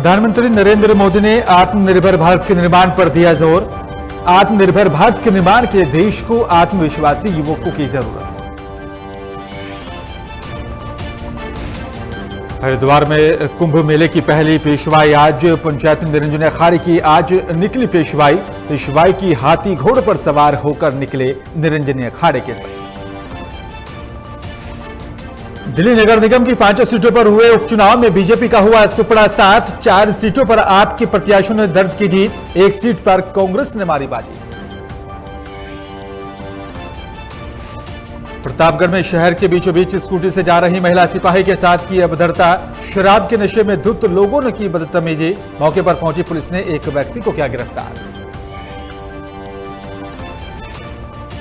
प्रधानमंत्री नरेंद्र मोदी ने आत्मनिर्भर भारत के निर्माण पर दिया जोर। आत्मनिर्भर भारत के निर्माण के लिए देश को आत्मविश्वासी युवकों की जरूरत। हरिद्वार में कुंभ मेले की पहली पेशवाई आज पंचायत निरंजन अखाड़े की आज निकली पेशवाई की हाथी घोड़े पर सवार होकर निकले निरंजन अखाड़े के साथ। दिल्ली नगर निगम की 5 सीटों पर हुए उपचुनाव में बीजेपी का हुआ सुपड़ा साथ। 4 सीटों पर आप के प्रत्याशियों ने दर्ज की जीत। 1 सीट पर कांग्रेस ने मारी बाजी। प्रतापगढ़ में शहर के बीचों बीच स्कूटी से जा रही महिला सिपाही के साथ की अभद्रता। शराब के नशे में धुत लोगों ने की बदतमीजी। मौके पर पहुंची पुलिस ने एक व्यक्ति को किया गिरफ्तार।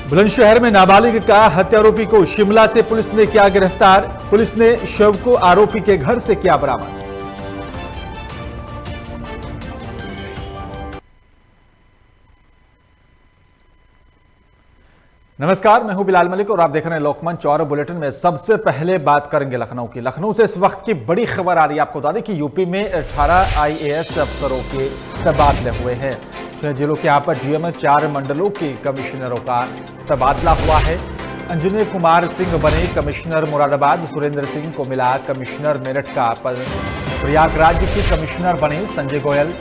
बुलंदशहर में नाबालिग का हत्यारोपी को शिमला से पुलिस ने किया गिरफ्तार। पुलिस ने शव को आरोपी के घर से किया बरामद। नमस्कार, मैं हूं बिलाल मलिक और आप देख रहे हैं लोकमंच। और बुलेटिन में सबसे पहले बात करेंगे लखनऊ की। लखनऊ से इस वक्त की बड़ी खबर आ रही है। आपको बता दें कि यूपी में 18 IAS अफसरों के तबादले हुए हैं। 6 जिलों के यहाँ पर डीएम 4 मंडलों के कमिश्नरों का तबादला हुआ है। अंजनी कुमार सिंह बने कमिश्नर मुरादाबाद। सुरेंद्र सिंह को मिला कमिश्नर मेरठ का पद। प्रयागराज के कमिश्नर बने संजय गोयल।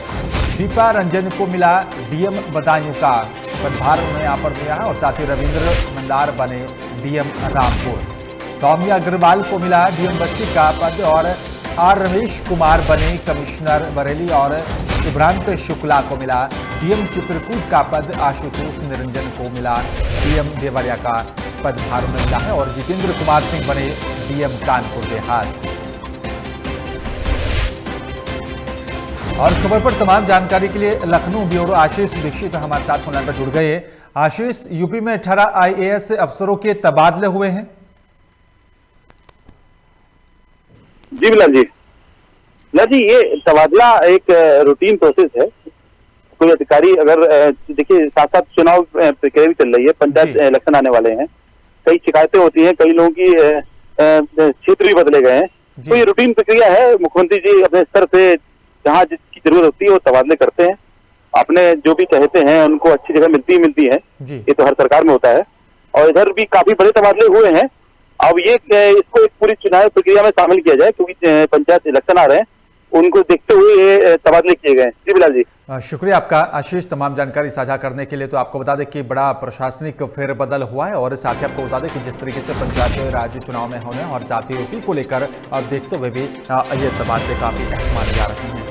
दीपा रंजन को मिला डीएम बदायूं का पदभार उन्होंने यहाँ पर दिया है। और साथ ही रविंद्र मंदार बने डीएम रामपुर। सौम्या अग्रवाल को मिला डीएम बस्ती का पद। और आर रमेश कुमार बने कमिश्नर बरेली। और शुभ्रांत शुक्ला को मिला डीएम चित्रकूट का पद। आशुतोष निरंजन को मिला डीएम देवरिया का पदभार मिला है। और जितेंद्र कुमार सिंह बने डीएम कानपुर देहात। और खबर पर तमाम जानकारी के लिए लखनऊ ब्यूरो आशीष दीक्षित हमारे साथ फोन पर जुड़ गए हैं। आशीष, यूपी में 18 IAS अफसरों के तबादले हुए हैं। जी बिलाल जी, ये तबादला एक रूटीन प्रोसेस है। कोई अधिकारी अगर देखिए साथ साथ चुनाव प्रक्रिया भी चल रही है, पंचायत इलेक्शन आने वाले हैं, कई शिकायतें होती हैं, कई लोगों की क्षेत्र भी बदले गए हैं। तो ये रूटीन प्रक्रिया है। मुख्यमंत्री जी अपने स्तर से जहाँ जिसकी जरूरत होती है वो तबादले करते हैं। अपने जो भी कहते हैं उनको अच्छी जगह मिलती है। ये तो हर सरकार में होता है। और इधर भी काफी बड़े तबादले हुए हैं। अब ये इसको एक पूरी चुनाव प्रक्रिया में शामिल किया जाए, क्योंकि पंचायत इलेक्शन आ रहे हैं, उनको देखते हुए ये तबादले किए गए। जी बिलाल जी, शुक्रिया आपका आशीष तमाम जानकारी साझा करने के लिए। तो आपको बता दें कि बड़ा प्रशासनिक फेरबदल हुआ है। और साथ ही आपको बता दें कि जिस तरीके से पंचायत राज्य चुनाव में होने और साथ ही उसी को लेकर अब देखते हुए भी ये तबादले काफी अहम माने जा रहे हैं।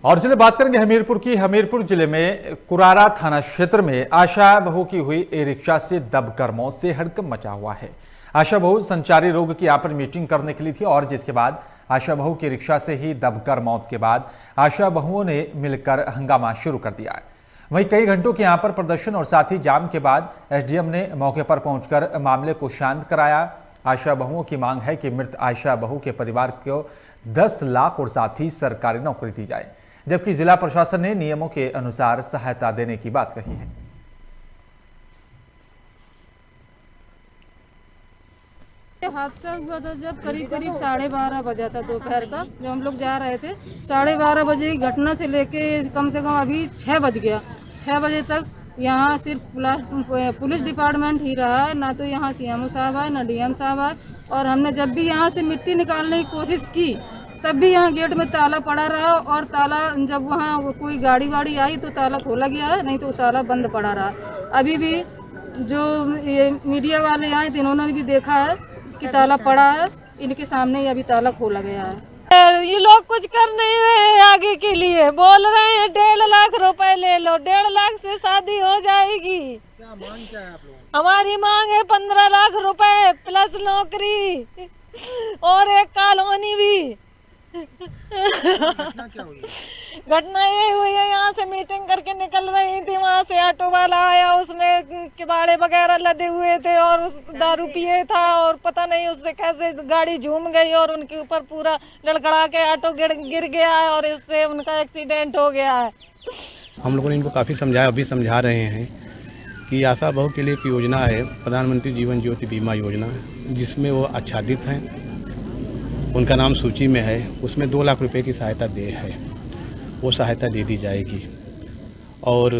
और चलिए बात करेंगे हमीरपुर की। हमीरपुर जिले में कुरारा थाना क्षेत्र में आशा बहू की हुई ई रिक्शा से दबकर मौत से हड़कंप मचा हुआ है। आशा बहू संचारी रोग की यहाँ पर मीटिंग करने के लिए थी। और जिसके बाद आशा बहू की रिक्शा से ही दबकर मौत के बाद आशा बहुओं ने मिलकर हंगामा शुरू कर दिया है। वहीं कई घंटों के यहाँ पर प्रदर्शन और साथ ही जाम के बाद SDM ने मौके पर पहुंचकर मामले को शांत कराया। आशा बहुओं की मांग है कि मृत आशा बहू के परिवार को 10 लाख और साथ ही सरकारी नौकरी दी जाए, जबकि जिला प्रशासन ने नियमों के अनुसार सहायता देने की बात कही है। हादसा हुआ था जब करीब 12:30 बजा था दोपहर का, जब हम लोग जा रहे थे। 12:30 बजे की घटना से लेके कम से कम अभी 6 बज गया। 6 बजे तक यहाँ सिर्फ पुलिस डिपार्टमेंट ही रहा है, ना तो यहाँ CMO साहब आए, ना DM साहब आए। और हमने जब भी यहाँ से मिट्टी निकालने की कोशिश की तब भी यहाँ गेट में ताला पड़ा रहा। और ताला जब वहाँ कोई गाड़ी वाड़ी आई तो ताला खोला गया है, नहीं तो ताला बंद पड़ा रहा। अभी भी जो ये मीडिया वाले आए थे इन्होंने भी देखा है कि ताला पड़ा है, इनके सामने ही अभी ताला खोला गया है। ये लोग कुछ कर नहीं रहे हैं। आगे के लिए बोल रहे हैं 1.5 लाख रुपए ले लो, 1.5 लाख से शादी हो जाएगी। क्या मांग क्या है आप लोगों? हमारी मांग है 15 लाख रुपए प्लस नौकरी और एक कॉलोनी भी। घटना क्या हुई? घटना ये हुई है, यहाँ से मीटिंग करके निकल रही थी, वहाँ से ऑटो वाला आया, उसमें किबाड़े वगैरह लदे हुए थे और उस दारू पिए था। और पता नहीं उससे कैसे गाड़ी झूम गई और उनके ऊपर पूरा लड़खड़ा के ऑटो गिर गया है और इससे उनका एक्सीडेंट हो गया है। हम लोगों ने इनको काफ़ी समझाया, अभी समझा रहे हैं कि आशा बहू के लिए एक योजना है, प्रधानमंत्री जीवन ज्योति बीमा योजना है। जिसमें वो आच्छादित हैं, उनका नाम सूची में है, उसमें 2 लाख रुपए की सहायता दे है, वो सहायता दे दी जाएगी। और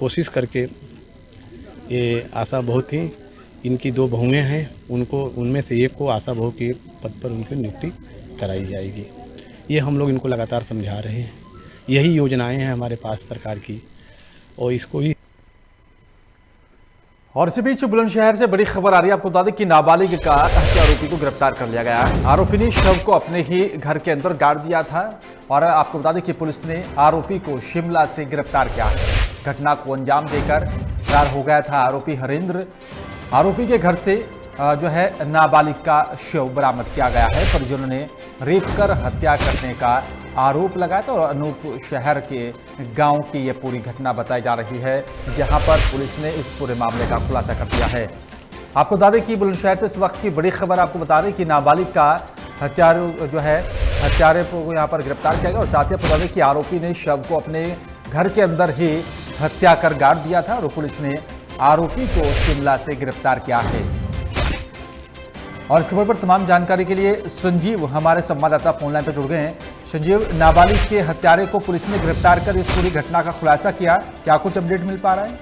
कोशिश करके ये आशा बहू थी, इनकी 2 बहुएँ हैं, उनको उनमें से एक को आशा बहू के पद पर उनकी नियुक्ति कराई जाएगी। ये हम लोग इनको लगातार समझा रहे हैं। यही योजनाएं हैं हमारे पास सरकार की, और इसको ही। और इसी बीच बुलंदशहर से बड़ी खबर आ रही है। आपको बता दें कि नाबालिग का हत्या आरोपी को गिरफ्तार कर लिया गया है। आरोपी ने शव को अपने ही घर के अंदर गाड़ दिया था और आपको बता दें कि पुलिस ने आरोपी को शिमला से गिरफ्तार किया है। घटना को अंजाम देकर फरार हो गया था आरोपी हरेंद्र। आरोपी के घर से जो है नाबालिग का शव बरामद किया गया है। परिजनों ने रेप कर हत्या करने का आरोप लगाया था और अनूप शहर के गांव की यह पूरी घटना बताई जा रही है, जहां पर पुलिस ने इस पूरे मामले का खुलासा कर दिया है। आपको बता दें कि बुलंदशहर से इस वक्त की बड़ी खबर आपको बता दें कि नाबालिग का हत्यारे को यहाँ पर गिरफ्तार किया गया और साथ ही बता दें कि आरोपी ने शव को अपने घर के अंदर ही हत्या कर गाड़ दिया था और पुलिस ने आरोपी को शिमला से गिरफ्तार किया है। और इस खबर पर तमाम जानकारी के लिए संजीव हमारे संवाददाता फोन लाइन पर जुड़ गए हैं। संजीव, नाबालिग के हत्यारे को पुलिस ने गिरफ्तार कर इस पूरी घटना का खुलासा किया, क्या कुछ अपडेट मिल पा रहा है?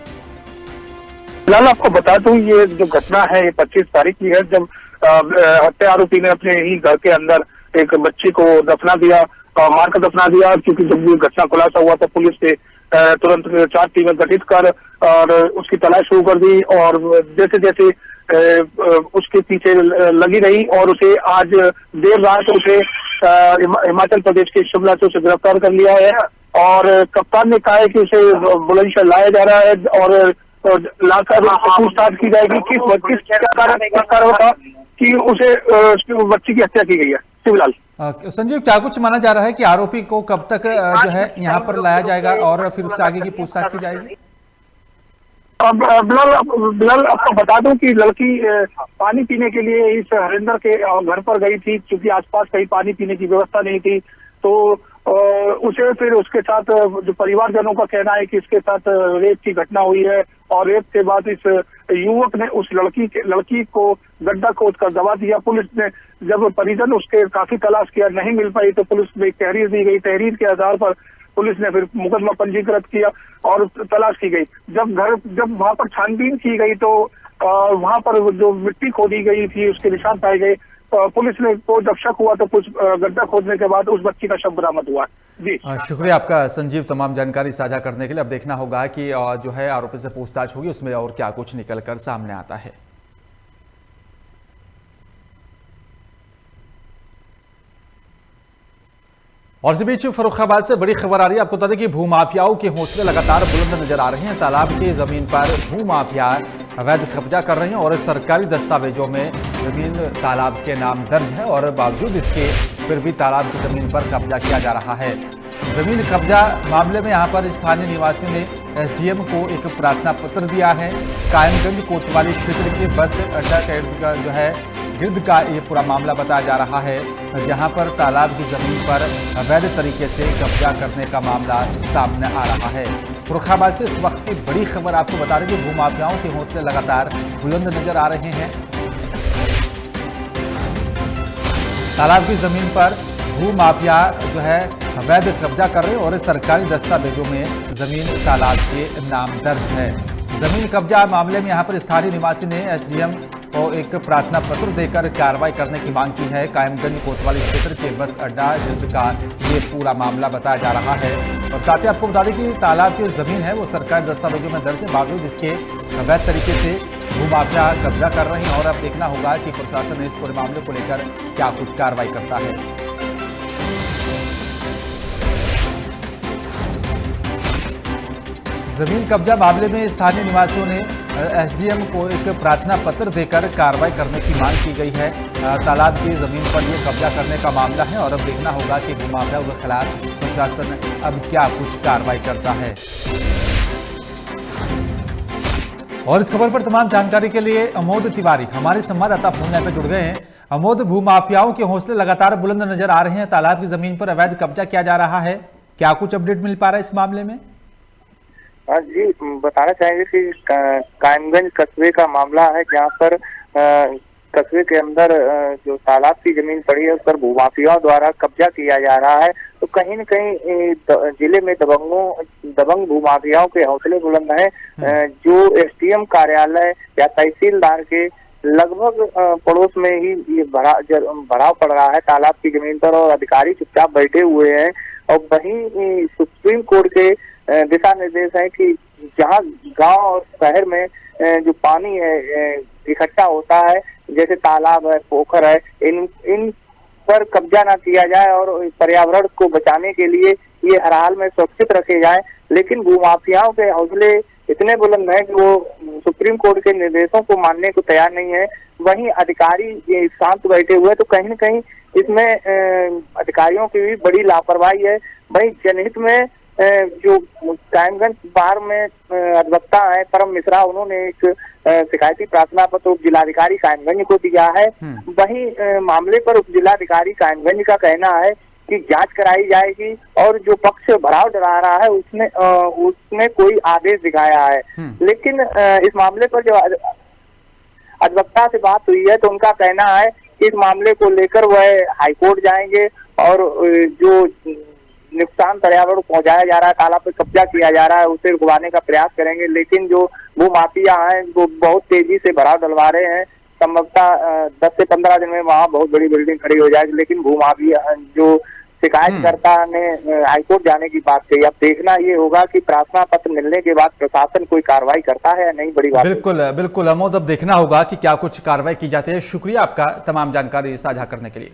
फिलहाल आपको बता दूं, ये जो घटना है ये 25 तारीख की है, जब हत्या आरोपी ने अपने ही घर के अंदर एक बच्ची को दफना दिया, मारकर दफना दिया। क्योंकि जब ये घटना खुलासा हुआ तो पुलिस ने तुरंत 4 टीमें गठित कर और उसकी तलाश शुरू कर दी और जैसे जैसे उसके पीछे लगी रही और उसे आज देर रात उसे हिमाचल प्रदेश के शिमला से उसे गिरफ्तार कर लिया है। और कप्तान ने कहा है कि उसे बुलंदशहर लाया जा रहा है और लाकर पूछताछ की जाएगी किस कारण होता कि उसे बच्ची की हत्या की गई है। शिवलाल संजीव, क्या कुछ माना जा रहा है कि आरोपी को कब तक जो है यहाँ पर लाया जाएगा और फिर उससे आगे की पूछताछ की जाएगी? बिलाल आपको बता दूं कि लड़की पानी पीने के लिए इस हरिंदर के घर पर गई थी। क्योंकि आसपास कहीं पानी पीने की व्यवस्था नहीं थी तो उसे फिर उसके साथ जो परिवारजनों का कहना है कि इसके साथ रेप की घटना हुई है और रेप के बाद इस युवक ने उस लड़की को गड्ढा खोद कर दबा दिया। पुलिस ने जब परिजन उसके काफी तलाश किया, नहीं मिल पाई तो पुलिस में एक तहरीर दी गई। तहरीर के आधार पर पुलिस ने फिर मुकदमा पंजीकृत किया और तलाश की गई। जब वहां पर छानबीन की गई तो वहां पर जो मिट्टी खोदी गई थी उसके निशान पाए गए। पुलिस ने को जब शक हुआ तो कुछ गड्ढा खोदने के बाद उस बच्ची का शव बरामद हुआ। जी शुक्रिया आपका संजीव, तमाम जानकारी साझा करने के लिए। अब देखना होगा कि जो है आरोपी से पूछताछ होगी उसमें और क्या कुछ निकल कर सामने आता है। और इस बीच फर्रुखाबाद से बड़ी खबर आ रही है। आपको बता दें कि भूमाफियाओं के हौसले लगातार बुलंद नजर आ रहे हैं। तालाब की जमीन पर भूमाफिया अवैध कब्जा कर रहे हैं और सरकारी दस्तावेजों में जमीन तालाब के नाम दर्ज है और बावजूद इसके फिर भी तालाब की जमीन पर कब्जा किया जा रहा है। जमीन कब्जा मामले में यहाँ पर स्थानीय निवासियों ने एसडीएम को एक प्रार्थना पत्र दिया है। कायमगंज कोतवाली क्षेत्र के बस अड्डा का जो है गिरद का ये पूरा मामला बताया जा रहा है, जहां पर तालाब की जमीन पर अवैध तरीके से कब्जा करने का मामला सामने आ रहा है। फर्रुखाबाद से इस वक्त की बड़ी खबर आपको बता रहे हैं कि भूमाफियाओं के हौसले लगातार बुलंद नजर आ रहे हैं। तालाब की जमीन पर भूमाफिया जो है अवैध कब्जा कर रहे हैं और सरकारी दस्तावेजों में जमीन तालाब के नाम दर्ज है। जमीन कब्जा मामले में यहाँ पर स्थानीय निवासी ने एसडीएम को एक प्रार्थना पत्र देकर कार्रवाई करने की मांग की है। कायमगंज कोतवाली क्षेत्र के बस अड्डा गिरद का ये पूरा मामला बताया जा रहा है और साथ ही आपको बता दें कि तालाब की जमीन है वो सरकारी दस्तावेजों में दर्ज है, बावजूद इसके अवैध तरीके से भूमाफिया कब्जा कर रहे हैं। और अब देखना होगा कि प्रशासन इस पूरे मामले को लेकर क्या कुछ कार्रवाई करता है। जमीन कब्जा मामले में स्थानीय निवासियों ने एसडीएम को एक प्रार्थना पत्र देकर कार्रवाई करने की मांग की गई है। तालाब की जमीन पर यह कब्जा करने का मामला है और अब देखना होगा कि भूमाफियाओं के खिलाफ प्रशासन अब क्या कुछ कार्रवाई करता है। और इस खबर पर तमाम जानकारी के लिए अमोद तिवारी हमारे संवाददाता फोन लाइन पर जुड़ गए हैं। अमोद, भूमाफियाओं के हौसले लगातार बुलंद नजर आ रहे हैं। तालाब की जमीन पर अवैध कब्जा किया जा रहा है, क्या कुछ अपडेट मिल पा रहा है इस मामले में? जी बताना चाहेंगे कि कायमगंज कस्बे का मामला है, जहाँ पर कस्बे के अंदर जो तालाब की जमीन पड़ी है उस पर भूमाफियाओं द्वारा कब्जा किया जा रहा है, तो कहीं न कहीं जिले में दबंग भूमाफियाओं के हौसले बुलंद हैं। जो एसडीएम कार्यालय या तहसीलदार के लगभग पड़ोस में ही ये भराव पड़ रहा है तालाब की जमीन पर, और अधिकारी चुपचाप बैठे हुए हैं। और वहीं सुप्रीम कोर्ट के दिशा निर्देश है कि जहां गांव और शहर में जो पानी है इकट्ठा होता है, जैसे तालाब है, पोखर है, इन पर कब्जा ना किया जाए और पर्यावरण को बचाने के लिए ये हर हाल में सुरक्षित रखे जाए। लेकिन भूमाफियाओं के हौसले इतने बुलंद हैं कि वो सुप्रीम कोर्ट के निर्देशों को मानने को तैयार नहीं है। वहीं अधिकारी शांत बैठे हुए, तो कहीं न कहीं इसमें अधिकारियों की भी बड़ी लापरवाही है। वहीं जनहित में जो कायमगंज बार में अधिवक्ता है परम मिश्रा, उन्होंने एक शिकायती प्रार्थना पत्र उप जिलाधिकारी कायमगंज को दिया है। वहीं मामले पर उप जिलाधिकारी कायमगंज का कहना है कि जांच कराई जाएगी और जो पक्ष भराव डरा रहा है उसने कोई आदेश दिखाया है। लेकिन इस मामले पर जो अधिवक्ता से बात हुई है तो उनका कहना है कि इस मामले को लेकर वह हाईकोर्ट जाएंगे और जो नुकसान पर्यावरण को पहुंचाया जा रहा है, तालाब पे कब्जा किया जा रहा है, उसे रुकवाने का प्रयास करेंगे। लेकिन जो भूमाफिया हैं वो बहुत तेजी से भराव डलवा रहे हैं। संभवतः 10 से 15 दिन में वहाँ बहुत बड़ी बिल्डिंग खड़ी हो जाएगी। लेकिन भूमाफिया जो शिकायतकर्ता ने हाईकोर्ट जाने की बात कही, अब देखना ये होगा कि प्रार्थना पत्र मिलने के बाद प्रशासन कोई कार्रवाई करता है या नहीं। बड़ी बात बिल्कुल अमोद, अब देखना होगा कि क्या कुछ कार्रवाई की जाती है। शुक्रिया आपका तमाम जानकारी साझा करने के लिए।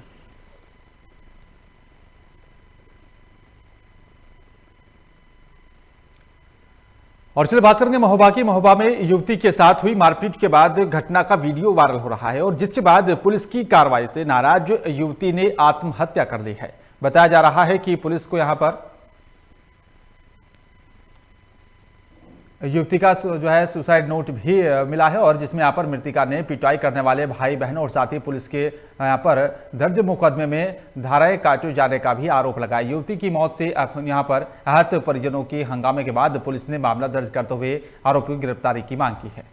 और चलिए बात करेंगे महोबा की। महोबा में युवती के साथ हुई मारपीट के बाद घटना का वीडियो वायरल हो रहा है और जिसके बाद पुलिस की कार्रवाई से नाराज युवती ने आत्महत्या कर ली है। बताया जा रहा है कि पुलिस को यहां पर युवती का जो है सुसाइड नोट भी मिला है और जिसमें यहाँ पर मृतिका ने पिटाई करने वाले भाई बहनों और साथ ही पुलिस के यहाँ पर दर्ज मुकदमे में धाराएं काटे जाने का भी आरोप लगाया। युवती की मौत से यहाँ पर आहत परिजनों के हंगामे के बाद पुलिस ने मामला दर्ज करते हुए आरोपी की गिरफ्तारी की मांग की है।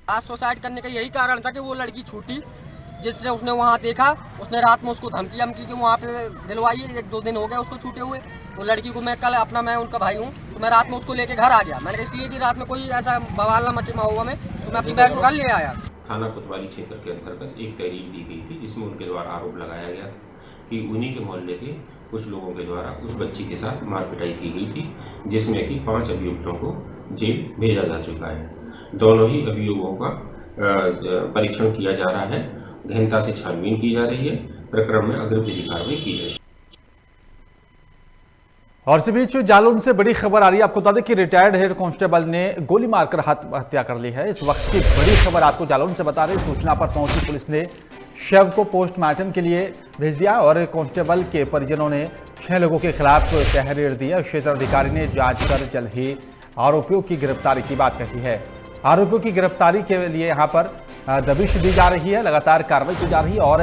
आज सुसाइड करने का यही कारण था कि वो लड़की छूटी, जिससे उसने वहाँ देखा, उसने रात में उसको धमकी कि वहाँ पे दिलवाइए। 1-2 दिन हो गए उसको छूटे हुए। वो लड़की को मैं उनका भाई हूँ, तो मैं रात में उसको लेके घर आ गया। मैंने इसलिए कि रात में कोई ऐसा बवाल ना मचे महुआ में, तो मैं अपनी बहन को घर ले आया। थाना कोतवाली क्षेत्र के अंतर्गत एक तहरीर दी गई थी जिसमें उनके द्वारा आरोप लगाया गया कि उन्हीं के मोहल्ले के कुछ लोगों के द्वारा उस बच्ची के साथ मार पिटाई की गई थी, जिसमें कि 5 अभियुक्तों को जेल भेजा जा चुका है। दोनों ही अभियोगों का परीक्षण किया जा रहा है, गहनता से छानबीन की जा रही है, प्रकरण में अग्रिम विधि कार्रवाई की जाएगी। और इसी बीच जालौन से बड़ी खबर आ रही है। आपको बता दें कि रिटायर्ड हेड कांस्टेबल ने गोली मारकर आत्महत्या कर ली है। इस वक्त की बड़ी खबर आपको जालौन से बता रही। सूचना पर पहुंची पुलिस ने शव को पोस्टमार्टम के लिए भेज दिया और कांस्टेबल के परिजनों ने 6 लोगों के खिलाफ तहरीर दी है। क्षेत्राधिकारी ने जांच कर जल्द ही आरोपियों की गिरफ्तारी की बात कही है। आरोपियों की गिरफ्तारी के लिए यहाँ पर दबिश दी जा रही है, लगातार कार्रवाई की जा रही है और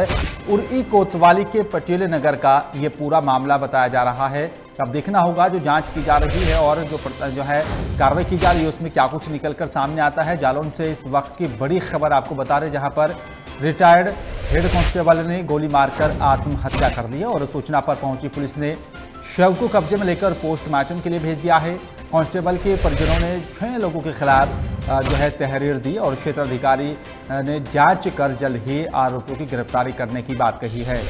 उरई कोतवाली के पटेल नगर का ये पूरा मामला बताया जा रहा है। अब देखना होगा जो जांच की जा रही है और जो है कार्रवाई की जा रही है उसमें क्या कुछ निकलकर सामने आता है। जालौन से इस वक्त की बड़ी खबर आपको बता रहे, जहां पर रिटायर्ड हेड कांस्टेबल ने गोली मारकर आत्महत्या कर ली है और सूचना पर पहुंची पुलिस ने शव को कब्जे में लेकर पोस्टमार्टम के लिए भेज दिया है। कांस्टेबल के परिजनों ने 6 लोगों के खिलाफ जो है तहरीर दी और क्षेत्राधिकारी ने जांच कर जल्द ही आरोपियों की गिरफ्तारी करने की बात कही है।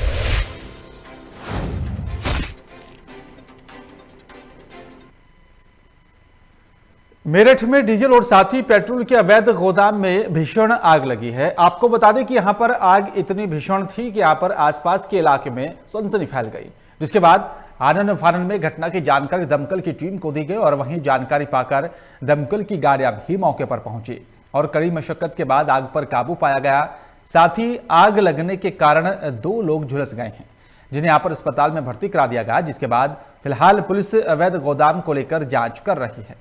मेरठ में डीजल और साथ ही पेट्रोल के अवैध गोदाम में भीषण आग लगी है। आपको बता दें कि यहां पर आग इतनी भीषण थी कि यहां पर आसपास के इलाके में सनसनी फैल गई, जिसके बाद आनन फानन में घटना की जानकारी दमकल की टीम को दी गई और वहीं जानकारी पाकर दमकल की गाड़ियां भी मौके पर पहुंची और कड़ी मशक्कत के बाद आग पर काबू पाया गया। साथ ही आग लगने के कारण 2 लोग झुलस गए हैं, जिन्हें यहां पर अस्पताल में भर्ती करा दिया गया, जिसके बाद फिलहाल पुलिस अवैध गोदाम को लेकर जांच कर रही है।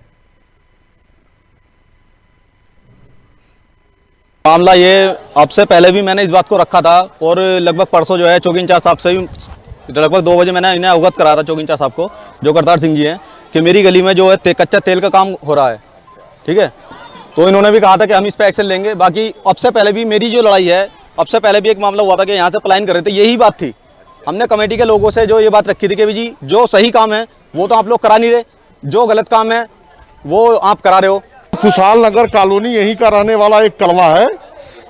मामला ये आपसे पहले भी मैंने इस बात को रखा था और लगभग परसों जो है चौकी इंचार्ज साहब से भी लगभग 2 बजे मैंने इन्हें अवगत कराया था, चौकी इंचार्ज साहब को, जो करतार सिंह जी हैं, कि मेरी गली में जो है कच्चा तेल का काम हो रहा है ठीक है। तो इन्होंने भी कहा था कि हम इस पर एक्शन लेंगे। बाकी अब से पहले भी मेरी जो लड़ाई है, अब से पहले भी एक मामला हुआ था कि यहाँ से पलायन कर रहे थे, यही बात थी। हमने कमेटी के लोगों से जो ये बात रखी थी कि जी जो सही काम है वो तो आप लोग करा नहीं रहे, जो गलत काम है वो आप करा रहे हो। खुशहाल नगर कॉलोनी यहीं का रहने वाला एक कलवा है,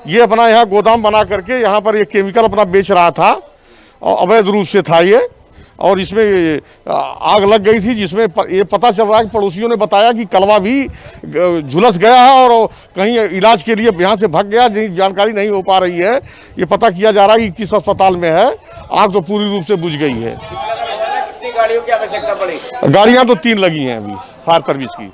ये अपना यहाँ गोदाम बना करके यहाँ पर ये केमिकल अपना बेच रहा था और अवैध रूप से था ये, और इसमें आग लग गई थी, जिसमें ये पता चल रहा है कि पड़ोसियों ने बताया कि कलवा भी झुलस गया है और कहीं इलाज के लिए यहाँ से भाग गया। जानकारी नहीं हो पा रही है, ये पता किया जा रहा है कि किस अस्पताल में है। आग तो पूरी रूप से बुझ गई है। कितनी गाड़ियों की आवश्यकता पड़ी? गाड़ियाँ तो 3 लगी हैं अभी फायर सर्विस की।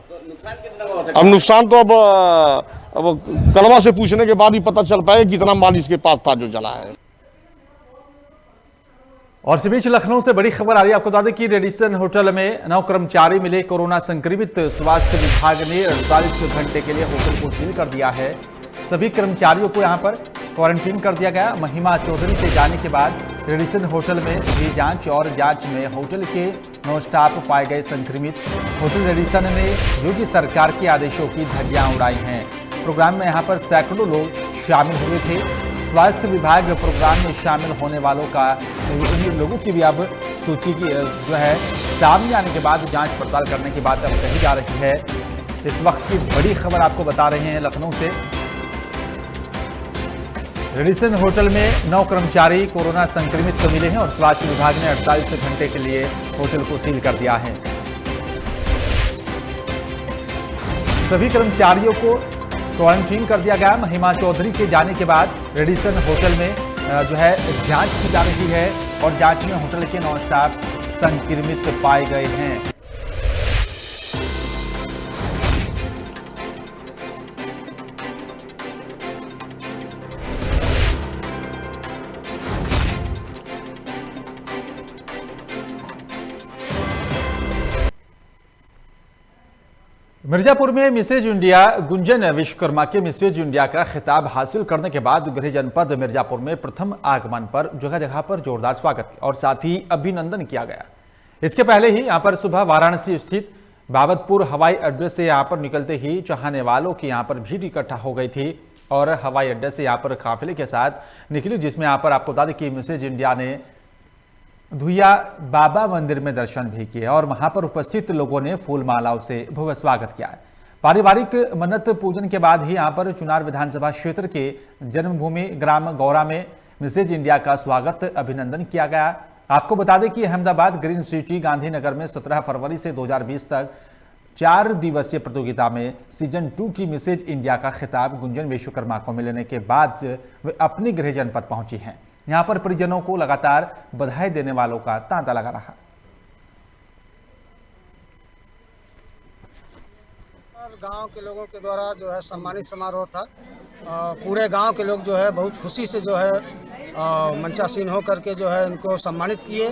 अब नुकसान तो अब कलवा से पूछने के बाद ही पता चल पाएगा कितना माल इसके पास था जो जला है। और इस बीच लखनऊ से बड़ी खबर आ रही है। आपको बता दें कि रेडिसन होटल में 9 कर्मचारी मिले कोरोना संक्रमित। स्वास्थ्य विभाग ने 48 घंटे के लिए होटल को सील कर दिया है। सभी कर्मचारियों को यहां पर क्वारंटीन कर दिया गया। महिमा चौधरी के जाने के बाद रेडिसन होटल में हुई जांच और जांच में होटल के 9 स्टाफ पाए गए संक्रमित। होटल रेडिसन ने योगी सरकार के आदेशों की धज्जियां उड़ाई हैं। प्रोग्राम में यहां पर सैकड़ों लोग शामिल हुए थे। स्वास्थ्य विभाग प्रोग्राम में शामिल होने वालों का इन लोगों की भी अब सूची की जो है सामने आने के बाद जांच पड़ताल करने की बात अब कही जा रही है। इस वक्त की बड़ी खबर आपको बता रहे हैं लखनऊ से। रेडिसन होटल में 9 कर्मचारी कोरोना संक्रमित मिले हैं और स्वास्थ्य विभाग ने 48 घंटे के लिए होटल को सील कर दिया है। सभी कर्मचारियों को क्वारंटीन कर दिया गया। महिमा चौधरी के जाने के बाद रेडिसन होटल में जो है जांच की जा रही है और जांच में होटल के 9 स्टाफ संक्रमित पाए गए हैं। मिर्जापुर में मिसेज इंडिया गुंजन विश्वकर्मा के मिसेज इंडिया का खिताब हासिल करने के बाद गृह जनपद मिर्जापुर में प्रथम आगमन पर जगह जगह पर जोरदार स्वागत और साथ ही अभिनंदन किया गया। इसके पहले ही यहां पर सुबह वाराणसी स्थित बाबतपुर हवाई अड्डे से यहां पर निकलते ही चाहने वालों की यहां पर भीड़ इकट्ठा हो गई थी और हवाई अड्डे से यहां पर काफिले के साथ निकली, जिसमें यहां पर आपको बता दें कि मिसेज इंडिया ने धुइया बाबा मंदिर में दर्शन भी किए और वहां पर उपस्थित लोगों ने फूल मालाओं से भव्य स्वागत किया। पारिवारिक मन्नत पूजन के बाद ही यहां पर चुनार विधानसभा क्षेत्र के जन्मभूमि ग्राम गौरा में मिसेज इंडिया का स्वागत अभिनंदन किया गया। आपको बता दें कि अहमदाबाद ग्रीन सिटी गांधीनगर में 17 फरवरी से 2020 तक 4 दिवसीय प्रतियोगिता में सीजन 2 की मिसेज इंडिया का खिताब गुंजन विश्वकर्मा को मिलने के बाद वे अपने गृह जनपद पहुंची हैं। यहां पर परिजनों को लगातार बधाई देने वालों का तांता लगा रहा। गांव के लोगों के द्वारा जो है सम्मानित समारोह था। पूरे गांव के लोग जो है बहुत खुशी से जो है मंचासीन होकर के जो है इनको सम्मानित किए।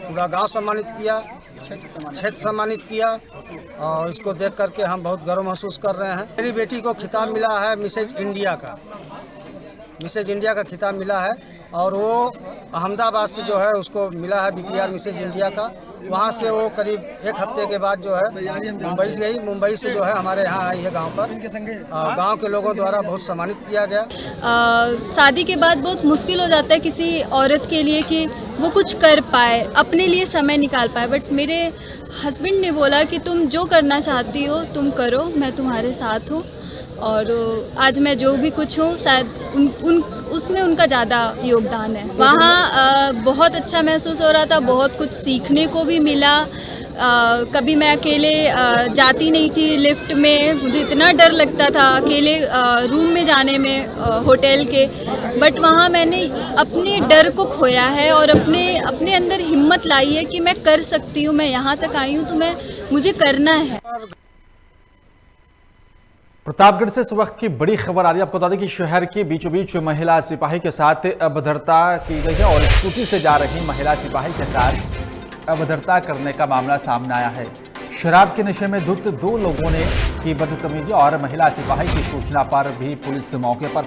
पूरा गांव सम्मानित किया, क्षेत्र सम्मानित किया और इसको देख करके हम बहुत गर्व महसूस कर रहे हैं। मेरी बेटी को खिताब मिला है मिसेज इंडिया का, मिसेज इंडिया का खिताब मिला है और वो अहमदाबाद से जो है उसको मिला है बीपीआर मिसेज इंडिया का। वहाँ से वो करीब 1 हफ्ते के बाद जो है मुंबई गई। मुंबई से जो है हमारे यहाँ आई है गांव पर। गांव के लोगों द्वारा बहुत सम्मानित किया गया। शादी के बाद बहुत मुश्किल हो जाता है किसी औरत के लिए कि वो कुछ कर पाए, अपने लिए समय निकाल पाए, बट मेरे हस्बैंड ने बोला कि तुम जो करना चाहती हो तुम करो, मैं तुम्हारे साथ हूँ। और आज मैं जो भी कुछ हूँ शायद उसमें उनका ज़्यादा योगदान है। वहाँ बहुत अच्छा महसूस हो रहा था, बहुत कुछ सीखने को भी मिला। कभी मैं अकेले जाती नहीं थी लिफ्ट में, मुझे इतना डर लगता था अकेले रूम में जाने में होटल के, बट वहाँ मैंने अपने डर को खोया है और अपने अंदर हिम्मत लाई है कि मैं कर सकती हूँ, मैं यहाँ तक आई हूँ तो मुझे करना है। प्रतापगढ़ से इस वक्त की बड़ी खबर आ रही है। आपको बता दें कि शहर के बीचों बीच महिला सिपाही के साथ अभद्रता की गई है और स्कूटी से जा रही महिला सिपाही के साथ अभद्रता करने का मामला सामने आया है। शराब के नशे में धुत 2 लोगों ने की बदतमीजी और महिला सिपाही की सूचना पर भी पुलिस मौके पर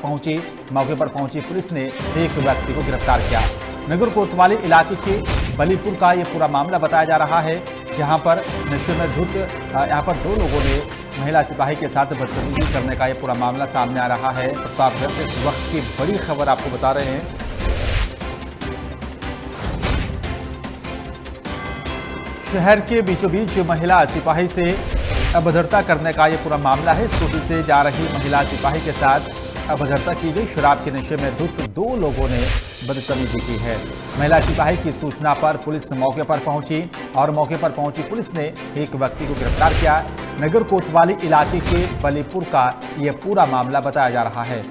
पहुंची पुलिस ने एक व्यक्ति को गिरफ्तार किया। नगर कोतवाली इलाके के बलीपुर का ये पूरा मामला बताया जा रहा है, जहां पर नशे में धुत यहाँ पर 2 लोगों ने महिला सिपाही के साथ बदतमीजी करने का यह पूरा मामला सामने आ रहा है। प्रतापगढ़ से इस वक्त की बड़ी खबर आपको बता रहे हैं। शहर के बीचों बीच महिला सिपाही से अभद्रता करने का यह पूरा मामला है। स्कूटी से जा रही महिला सिपाही के साथ अभद्रता की गई। शराब के नशे में धुत 2 लोगों ने बदतमीजी की है। महिला सिपाही की सूचना पर पुलिस मौके पर पहुंची और मौके पर पहुंची पुलिस ने एक व्यक्ति को गिरफ्तार किया। नगर कोतवाली इलाके के बलीपुर का यह पूरा मामला बताया जा रहा है।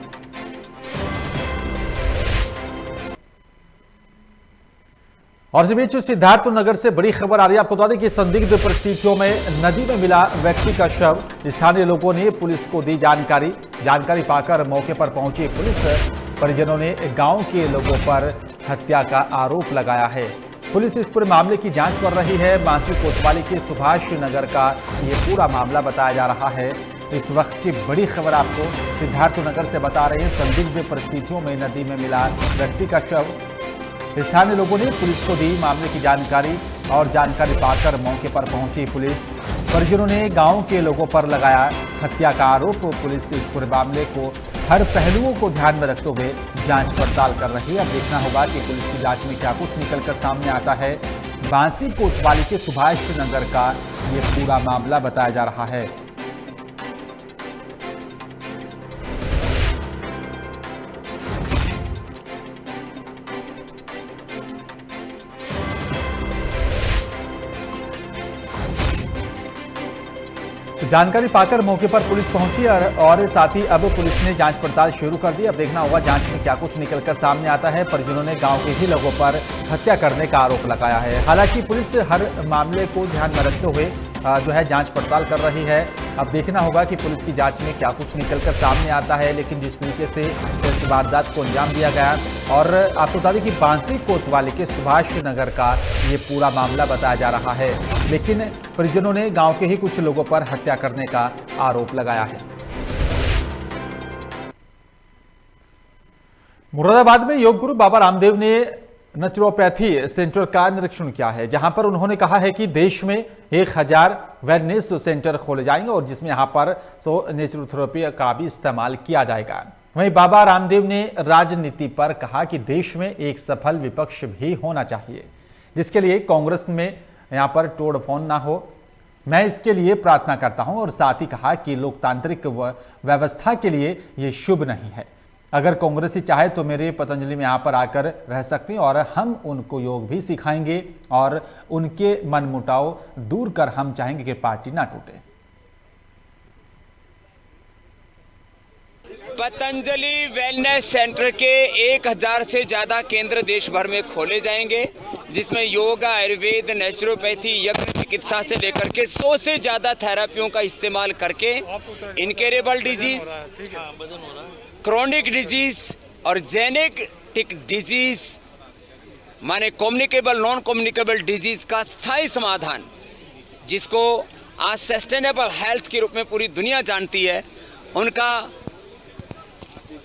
और इस बीच सिद्धार्थनगर से बड़ी खबर आ रही है। आपको बता दें कि संदिग्ध परिस्थितियों में नदी में मिला व्यक्ति का शव। स्थानीय लोगों ने पुलिस को दी जानकारी पाकर मौके पर पहुंची पुलिस परिजनों ने गांव के लोगों पर हत्या का आरोप लगाया है। पुलिस इस पूरे मामले की जांच कर रही है। बांसी कोतवाली के सुभाष नगर का ये पूरा मामला बताया जा रहा है। इस वक्त की बड़ी खबर आपको सिद्धार्थनगर से बता रहे हैं। संदिग्ध परिस्थितियों में नदी में मिला व्यक्ति का शव। स्थानीय लोगों ने पुलिस को दी मामले की जानकारी और जानकारी पाकर मौके पर पहुंची पुलिस परिजनों ने गांव के लोगों पर लगाया हत्या का आरोप। पुलिस इस पूरे मामले को हर पहलुओं को ध्यान में रखते हुए जांच पड़ताल कर रही है। अब देखना होगा कि पुलिस की जांच में क्या कुछ निकलकर सामने आता है। बांसी कोतवाली के सुभाष नगर का ये पूरा मामला बताया जा रहा है। जानकारी पाकर मौके पर पुलिस पहुंची और साथ ही अब पुलिस ने जांच पड़ताल शुरू कर दी। अब देखना होगा जांच में क्या कुछ निकलकर सामने आता है। परिजनों ने गांव के ही लोगों पर हत्या करने का आरोप लगाया है। हालांकि पुलिस हर मामले को ध्यान में रखते हुए जो है जांच पड़ताल कर रही है। अब देखना होगा कि पुलिस की जांच में क्या कुछ निकलकर सामने आता है। लेकिन जिस तरीके से इस वारदात को अंजाम दिया गया और आपको बता दें कि बांसी कोतवाली के सुभाष नगर का ये पूरा मामला बताया जा रहा है। लेकिन परिजनों ने गांव के ही कुछ लोगों पर हत्या करने का आरोप लगाया है। मुरादाबाद में योग गुरु बाबा रामदेव ने नेचुरोपैथी सेंटर का निरीक्षण किया है, जहां पर उन्होंने कहा है कि देश में 1000 वेलनेस सेंटर खोले जाएंगे और जिसमें यहां पर 100 नेचुरोथेरेपी का भी इस्तेमाल किया जाएगा। वहीं बाबा रामदेव ने राजनीति पर कहा कि देश में एक सफल विपक्ष भी होना चाहिए, जिसके लिए कांग्रेस में यहां पर तोड़फोड़ ना हो। मैं इसके लिए प्रार्थना करता हूं और साथ ही कहा कि लोकतांत्रिक व्यवस्था के लिए ये शुभ नहीं है। अगर कांग्रेसी चाहे तो मेरे पतंजलि में यहाँ पर आकर रह सकते हैं और हम उनको योग भी सिखाएंगे और उनके मनमुटाव दूर कर हम चाहेंगे कि पार्टी ना टूटे। पतंजलि वेलनेस सेंटर के 1000 से ज़्यादा केंद्र देश भर में खोले जाएंगे, जिसमें योगा, आयुर्वेद, नेचुरोपैथी, यज्ञ चिकित्सा से लेकर के 100 से ज़्यादा थेरापियों का इस्तेमाल करके इनकेरेबल डिजीज, क्रोनिक डिजीज और जेनेटिक डिजीज माने कम्युनिकेबल नॉन कम्युनिकेबल डिजीज का स्थायी समाधान, जिसको आज सस्टेनेबल हेल्थ के रूप में पूरी दुनिया जानती है, उनका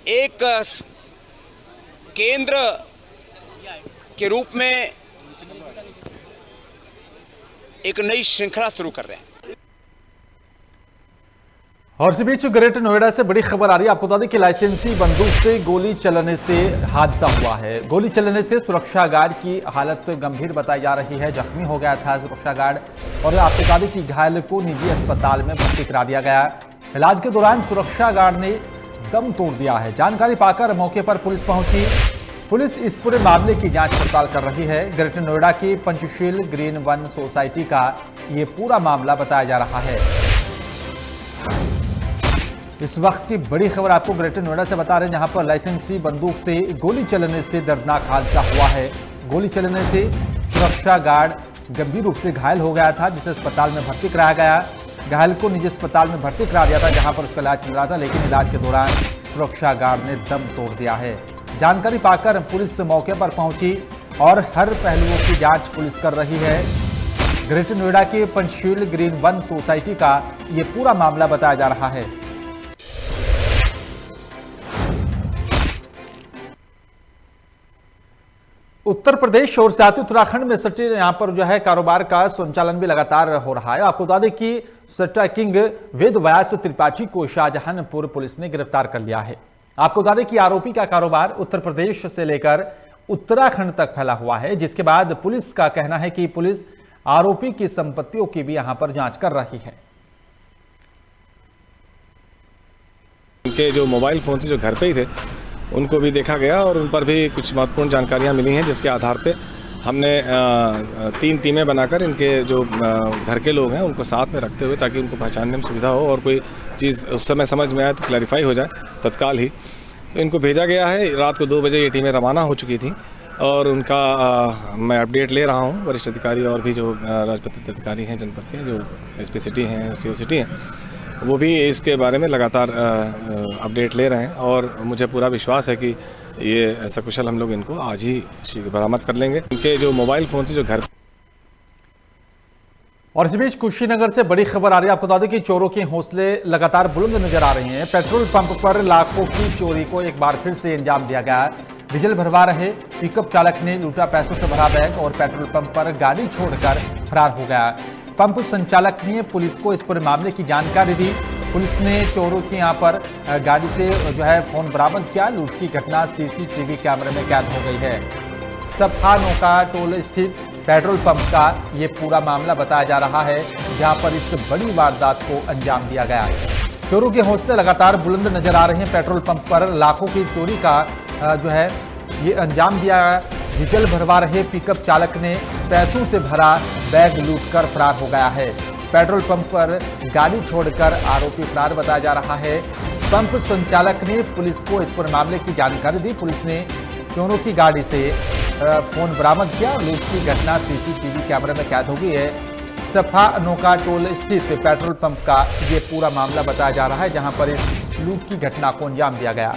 एक केंद्र के रूप में एक नई श्रृंखला शुरू कर रहे हैं। और इसी बीच ग्रेटर नोएडा से बड़ी खबर आ रही है। आपको बता दें कि लाइसेंसी बंदूक से गोली चलने से हादसा हुआ है। गोली चलने से सुरक्षा गार्ड की हालत गंभीर बताई जा रही है, जख्मी हो गया था सुरक्षा गार्ड और आपको बता दें कि घायल को निजी अस्पताल में भर्ती करा दिया गया। इलाज के दौरान सुरक्षा गार्ड ने दम तोड़ दिया है। जानकारी पाकर मौके पर पुलिस पहुंची। पुलिस इस पूरे मामले की जांच पड़ताल कर रही है। ग्रेटर नोएडा की पंचशील ग्रीन वन सोसाइटी का ये पूरा मामला बताया जा रहा है। इस वक्त की बड़ी खबर आपको ग्रेटर नोएडा से बता रहे हैं, जहां पर लाइसेंसी बंदूक से गोली चलने से दर्दनाक हादसा हुआ है। गोली चलने से सुरक्षा गार्ड गंभीर रूप से घायल हो गया था, जिसे अस्पताल में भर्ती कराया गया। घायल को निजी अस्पताल में भर्ती करा दिया था, जहां पर उसका इलाज चल रहा था, लेकिन इलाज के दौरान सुरक्षा गार्ड ने दम तोड़ दिया है। जानकारी पाकर पुलिस मौके पर पहुंची और हर पहलुओं की जांच पुलिस कर रही है। ग्रेटर नोएडा के पंचशील ग्रीन वन सोसाइटी का ये पूरा मामला बताया जा रहा है। उत्तर प्रदेश और साथ ही उत्तराखंड में सट्टे यहाँ पर जो है कारोबार का संचालन भी लगातार हो रहा है। आपको बता दें कि सट्टा किंग वेद व्यास त्रिपाठी को शाहजहांपुर पुलिस ने गिरफ्तार कर लिया है। आपको बता दें कि आरोपी का कारोबार उत्तर प्रदेश से लेकर उत्तराखंड तक फैला हुआ है, जिसके बाद पुलिस का कहना है कि पुलिस आरोपी की संपत्तियों की भी यहां पर जांच कर रही है। उनके जो मोबाइल फोन से जो घर पे ही थे उनको भी देखा गया और उन पर भी कुछ महत्वपूर्ण जानकारियां मिली हैं, जिसके आधार पे हमने 3 टीमें बनाकर इनके जो घर के लोग हैं उनको साथ में रखते हुए, ताकि उनको पहचानने में सुविधा हो और कोई चीज़ उस समय समझ में आए तो क्लैरिफाई हो जाए तत्काल ही, तो इनको भेजा गया है। रात को 2 बजे ये टीमें रवाना हो चुकी थी और उनका मैं अपडेट ले रहा हूँ। वरिष्ठ अधिकारी और भी जो राजपत्रित अधिकारी हैं जनपद के, जो एसपी सिटी हैं, CO सिटी हैं, वो भी इसके बारे में लगातार अपडेट ले रहे हैं और मुझे पूरा विश्वास है कि ये सकुशल हम लोग इनको आज ही बरामद कर लेंगे। इनके जो मोबाइल फ़ोन से जो घर। और इस बीच कुशीनगर से बड़ी खबर आ रही है। आपको बता दें कि चोरों के हौसले लगातार बुलंद नजर आ रहे हैं। पेट्रोल पंप पर लाखों की चोरी को एक बार फिर से अंजाम दिया गया। डीजल भरवा रहे पिकअप चालक ने लूटा पैसों से भरा बैग और पेट्रोल पंप पर गाड़ी छोड़कर फरार हो गया। पंप संचालक ने पुलिस को इस पूरे मामले की जानकारी दी। पुलिस ने चोरों की यहां पर गाड़ी से जो है फोन बरामद किया। लूट की घटना CCTV कैमरे में कैद हो गई है। सफा नौका टोल स्थित पेट्रोल पंप का ये पूरा मामला बताया जा रहा है, जहां पर इस बड़ी वारदात को अंजाम दिया गया है। चोरों के हौसले लगातार बुलंद नजर आ रहे हैं। पेट्रोल पंप पर लाखों की चोरी का जो है ये अंजाम दिया गया। डीजल भरवा रहे पिकअप चालक ने पैसों से भरा बैग लूटकर फरार हो गया है। पेट्रोल पंप पर गाड़ी छोड़कर आरोपी फरार बताया जा रहा है। पंप संचालक ने पुलिस को इस पूरे मामले की जानकारी दी। पुलिस ने चोरों की गाड़ी से फोन बरामद किया। लूट की घटना CCTV कैमरे में कैद हो गई है। सफा नौका टोल स्थित पेट्रोल पंप का ये पूरा मामला बताया जा रहा है, जहां पर इस लूट की घटना को अंजाम दिया गया।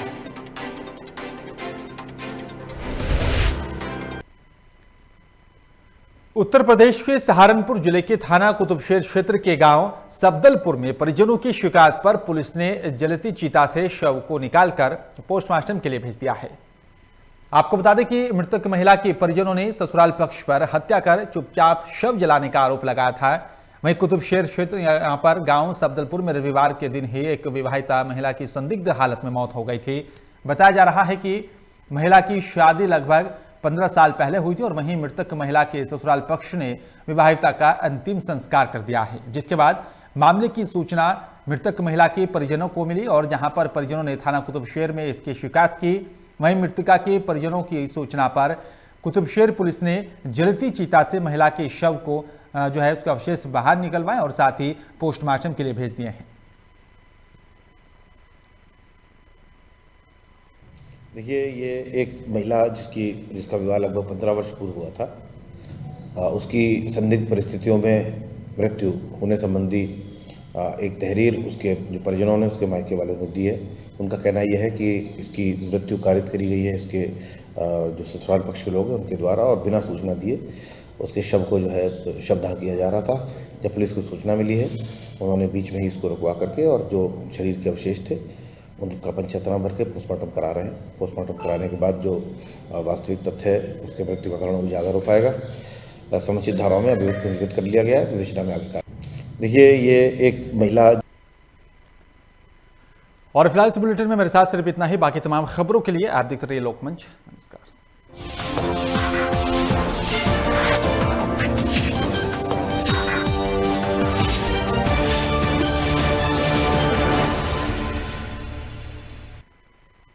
उत्तर प्रदेश के सहारनपुर जिले के थाना कुतुबशेर क्षेत्र के गांव सब्दलपुर में परिजनों की शिकायत पर पुलिस ने जलती चिता से शव को निकालकर पोस्टमार्टम के लिए भेज दिया है। आपको बता दें कि मृतक महिला के परिजनों ने ससुराल पक्ष पर हत्या कर चुपचाप शव जलाने का आरोप लगाया था। वहीं कुतुबशेर क्षेत्र यहां पर गांव सब्दलपुर में रविवार के दिन ही एक विवाहिता महिला की संदिग्ध हालत में मौत हो गई थी। बताया जा रहा है कि महिला की शादी लगभग 15 साल पहले हुई थी और वहीं मृतक महिला के ससुराल पक्ष ने विवाहिता का अंतिम संस्कार कर दिया है, जिसके बाद मामले की सूचना मृतक महिला के परिजनों को मिली और जहां पर परिजनों ने थाना कुतुबशेर में इसकी शिकायत की। वहीं मृतका के परिजनों की सूचना पर कुतुबशेर पुलिस ने जलती चिता से महिला के शव को जो है उसके अवशेष बाहर निकलवाए और साथ ही पोस्टमार्टम के लिए भेज दिए हैं। देखिए, ये एक महिला जिसका विवाह लगभग 15 वर्ष पूर्व हुआ था, उसकी संदिग्ध परिस्थितियों में मृत्यु होने संबंधी एक तहरीर उसके जो परिजनों ने उसके मायके वालों को दी है। उनका कहना यह है कि इसकी मृत्यु कारित करी गई है इसके जो ससुराल पक्ष के लोग हैं उनके द्वारा, और बिना सूचना दिए उसके शव को जो है शवदाह किया जा रहा था। जब पुलिस को सूचना मिली है, उन्होंने बीच में ही इसको रुकवा करके और जो शरीर के अवशेष थे उनका पंचनामा भर के पोस्टमार्टम करा रहे हैं। पोस्टमार्टम कराने के बाद जो वास्तविक तथ्य है उसके मृत्यु का कारण उजागर हो पाएगा। समुचित धाराओं में अभियुक्त पंजीकृत कर लिया गया है। विवेचना में आगे देखिए, ये एक महिला। और फिलहाल इस बुलेटिन में मेरे साथ सिर्फ इतना ही। बाकी तमाम खबरों के लिए आप देखते रहिए लोकमंच। नमस्कार।